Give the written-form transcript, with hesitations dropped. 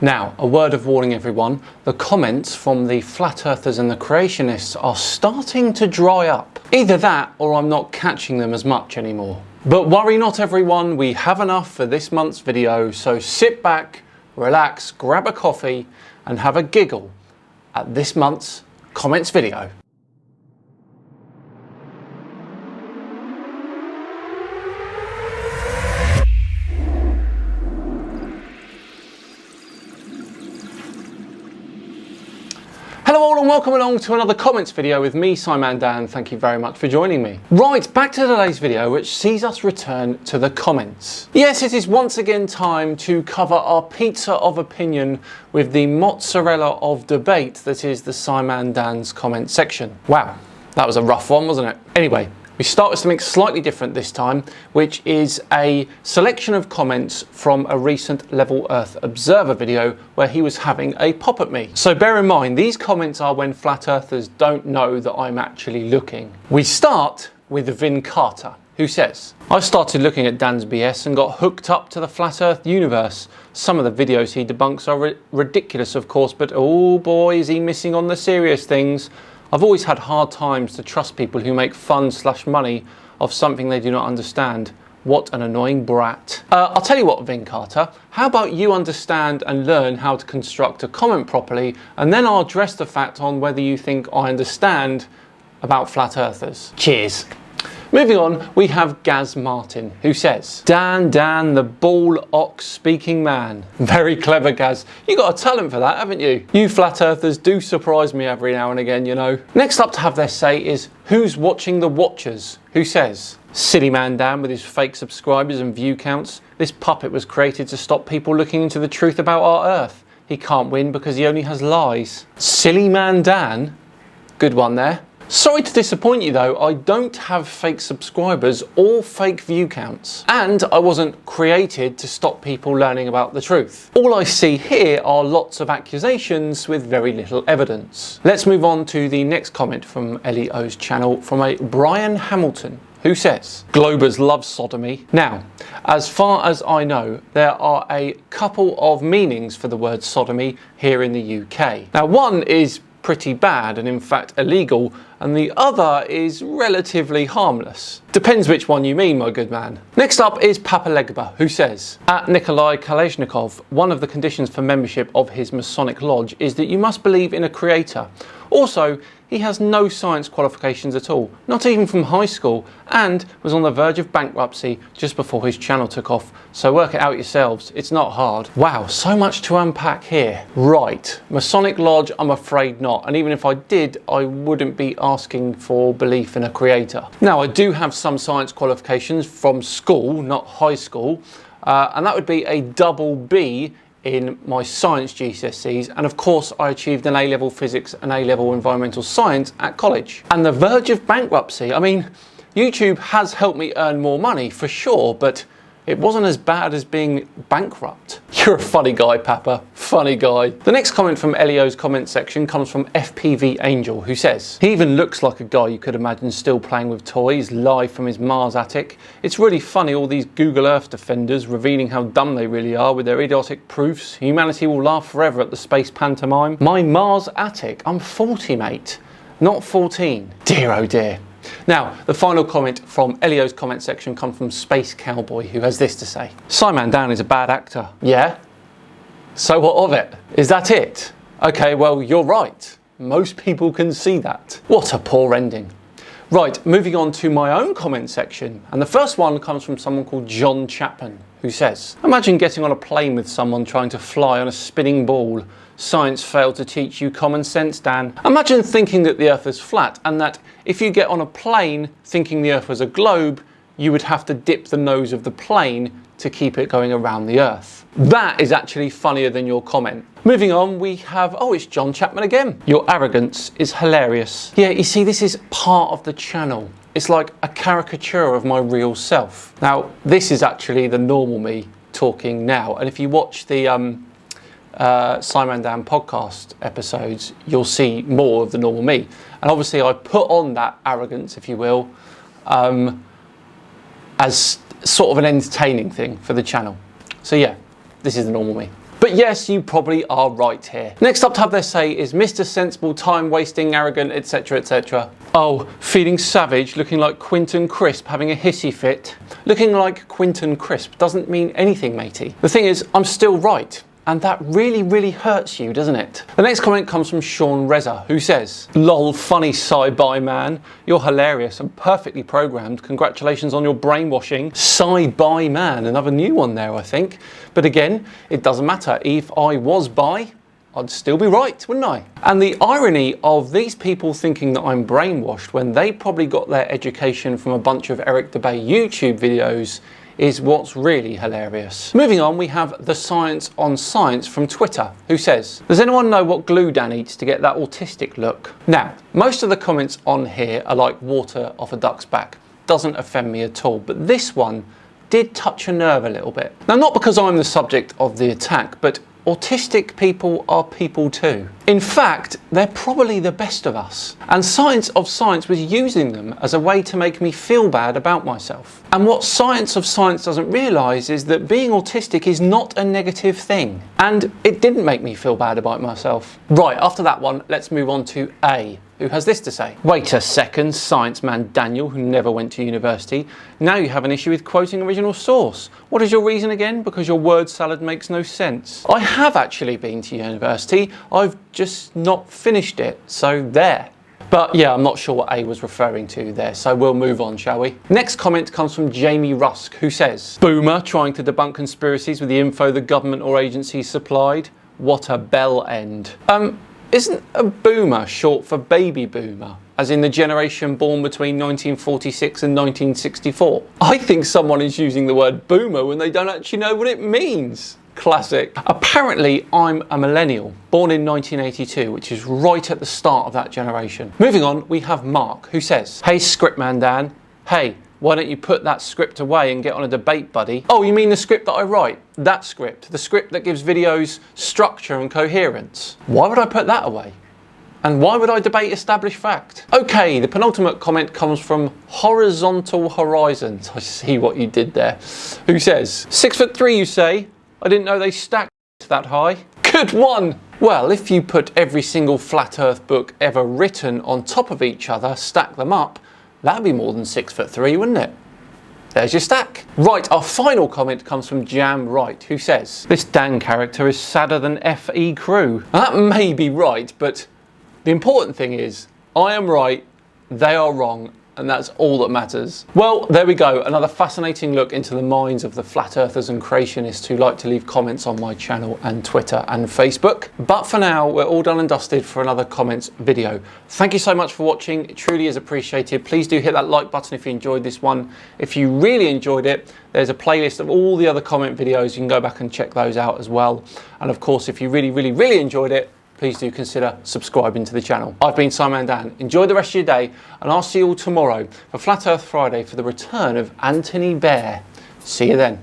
Now, a word of warning everyone, the comments from the flat earthers and the creationists are starting to dry up. Either that or I'm not catching them as much anymore. But worry not everyone, we have enough for this month's video, so sit back, relax, grab a coffee and have a giggle at this month's comments video. Hello all and welcome along to another comments video with me, Simon Dan. Thank you very much for joining me. Right, back to today's video, which sees us return to the comments. Yes, it is once again time to cover our pizza of opinion with the mozzarella of debate that is the Simon Dan's comment section. Wow, that was a rough one, wasn't it? Anyway, we start with something slightly different this time, which is a selection of comments from a recent Level Earth Observer video where he was having a pop at me. So bear in mind, these comments are when flat earthers don't know that I'm actually looking. We start with Vin Carter, who says, I started looking at Dan's BS and got hooked up to the flat earth universe. Some of the videos he debunks are ridiculous, of course, but oh boy, is he missing on the serious things. I've always had hard times to trust people who make fun/money of something they do not understand. What an annoying brat. I'll tell you what, Vin Carter, how about you understand and learn how to construct a comment properly, and then I'll address the fact on whether you think I understand about flat earthers. Cheers. Moving on, we have Gaz Martin, who says, Dan, the ball ox speaking man. Very clever, Gaz. You got a talent for that, haven't you? You flat earthers do surprise me every now and again, you know. Next up to have their say is Who's Watching the Watchers, who says, silly man Dan with his fake subscribers and view counts. This puppet was created to stop people looking into the truth about our Earth. He can't win because he only has lies. Silly man Dan. Good one there. Sorry to disappoint you though, I don't have fake subscribers or fake view counts. And I wasn't created to stop people learning about the truth. All I see here are lots of accusations with very little evidence. Let's move on to the next comment from Ellie-O's channel from a Brian Hamilton, who says, Globers love sodomy. Now, as far as I know, there are a couple of meanings for the word sodomy here in the UK. Now, one is pretty bad and in fact illegal, and the other is relatively harmless. Depends which one you mean, my good man. Next up is Papa Legba, who says, at Nikolai Kalashnikov, one of the conditions for membership of his Masonic Lodge is that you must believe in a creator. Also, he has no science qualifications at all, not even from high school, and was on the verge of bankruptcy just before his channel took off. So work it out yourselves, it's not hard. Wow, so much to unpack here. Right, Masonic Lodge, I'm afraid not. And even if I did, I wouldn't be asking for belief in a creator. Now, I do have some science qualifications from school, not high school, and that would be a double B in my science GCSEs, and of course I achieved an A-level physics and A-level environmental science at college. And the verge of bankruptcy, I mean, YouTube has helped me earn more money for sure, but it wasn't as bad as being bankrupt. You're a funny guy, Papa. Funny guy. The next comment from Elio's comment section comes from FPV Angel, who says, he even looks like a guy you could imagine still playing with toys live from his Mars attic. It's really funny, all these Google Earth defenders revealing how dumb they really are with their idiotic proofs. Humanity will laugh forever at the space pantomime. My Mars attic? I'm 40, mate. Not 14. Dear oh dear. Now, the final comment from Elio's comment section comes from Space Cowboy, who has this to say. Simon Dan is a bad actor. Yeah? So what of it? Is that it? Okay, well, you're right. Most people can see that. What a poor ending. Right, moving on to my own comment section. And the first one comes from someone called John Chapman, who says, imagine getting on a plane with someone trying to fly on a spinning ball. Science failed to teach you common sense, Dan. Imagine thinking that the Earth is flat and that if you get on a plane thinking the Earth was a globe, you would have to dip the nose of the plane to keep it going around the Earth. That is actually funnier than your comment. Moving on, we have, oh, it's John Chapman again. Your arrogance is hilarious. Yeah, you see, this is part of the channel. It's like a caricature of my real self. Now, this is actually the normal me talking now. And if you watch the Simon Dan podcast episodes, you'll see more of the normal me. And obviously I put on that arrogance, if you will, as sort of an entertaining thing for the channel. So yeah, this is the normal me. But yes, you probably are right here. Next up to have their say is Mr. Sensible, time wasting, arrogant, etc, etc. Oh, feeling savage, looking like Quinton Crisp having a hissy fit. Looking like Quinton Crisp doesn't mean anything, matey. The thing is, I'm still right. And that really hurts you, doesn't it? The next comment comes from Sean Reza, who says, "Lol, funny sci-bi man. You're hilarious and perfectly programmed. Congratulations on your brainwashing." Sci-bi man, another new one there, I think. But again, it doesn't matter. If I was bi, I'd still be right, wouldn't I? And the irony of these people thinking that I'm brainwashed when they probably got their education from a bunch of Eric Debay YouTube videos is what's really hilarious. Moving on, we have The Science on Science from Twitter, who says, "Does anyone know what glue Dan eats to get that autistic look?" Now, most of the comments on here are like water off a duck's back. Doesn't offend me at all, but this one did touch a nerve a little bit. Now, not because I'm the subject of the attack, but autistic people are people too. In fact, they're probably the best of us. And Science of Science was using them as a way to make me feel bad about myself. And what Science of Science doesn't realise is that being autistic is not a negative thing. And it didn't make me feel bad about myself. Right, after that one, let's move on to A, who has this to say. "Wait a second, science man Daniel, who never went to university. Now you have an issue with quoting original source. What is your reason again? Because your word salad makes no sense." I have actually been to university. I've just not finished it, so there. But yeah, I'm not sure what A was referring to there, so we'll move on, shall we? Next comment comes from Jamie Rusk, who says, "Boomer trying to debunk conspiracies with the info the government or agencies supplied. What a bell end." Isn't a boomer short for baby boomer, as in the generation born between 1946 and 1964? I think someone is using the word boomer when they don't actually know what it means. Classic. Apparently, I'm a millennial, born in 1982, which is right at the start of that generation. Moving on, we have Mark, who says, "Hey, Scriptman Dan. Hey, why don't you put that script away and get on a debate, buddy?" Oh, you mean the script that I write? That script. The script that gives videos structure and coherence. Why would I put that away? And why would I debate established fact? Okay, the penultimate comment comes from Horizontal Horizons. I see what you did there. Who says, "6'3", you say? I didn't know they stacked that high." Good one! Well, if you put every single flat earth book ever written on top of each other, stack them up, that'd be more than 6'3", wouldn't it? There's your stack. Right, our final comment comes from Jam Wright, who says, "This Dan character is sadder than F.E. Crew." That may be right, but the important thing is, I am right, they are wrong, and that's all that matters. Well, there we go, another fascinating look into the minds of the flat earthers and creationists who like to leave comments on my channel and Twitter and Facebook. But for now, we're all done and dusted for another comments video. Thank you so much for watching, it truly is appreciated. Please do hit that like button if you enjoyed this one. If you really enjoyed it, there's a playlist of all the other comment videos, you can go back and check those out as well. And of course, if you really enjoyed it, please do consider subscribing to the channel. I've been Simon Dan. Enjoy the rest of your day, and I'll see you all tomorrow for Flat Earth Friday for the return of Anthony Bear. See you then.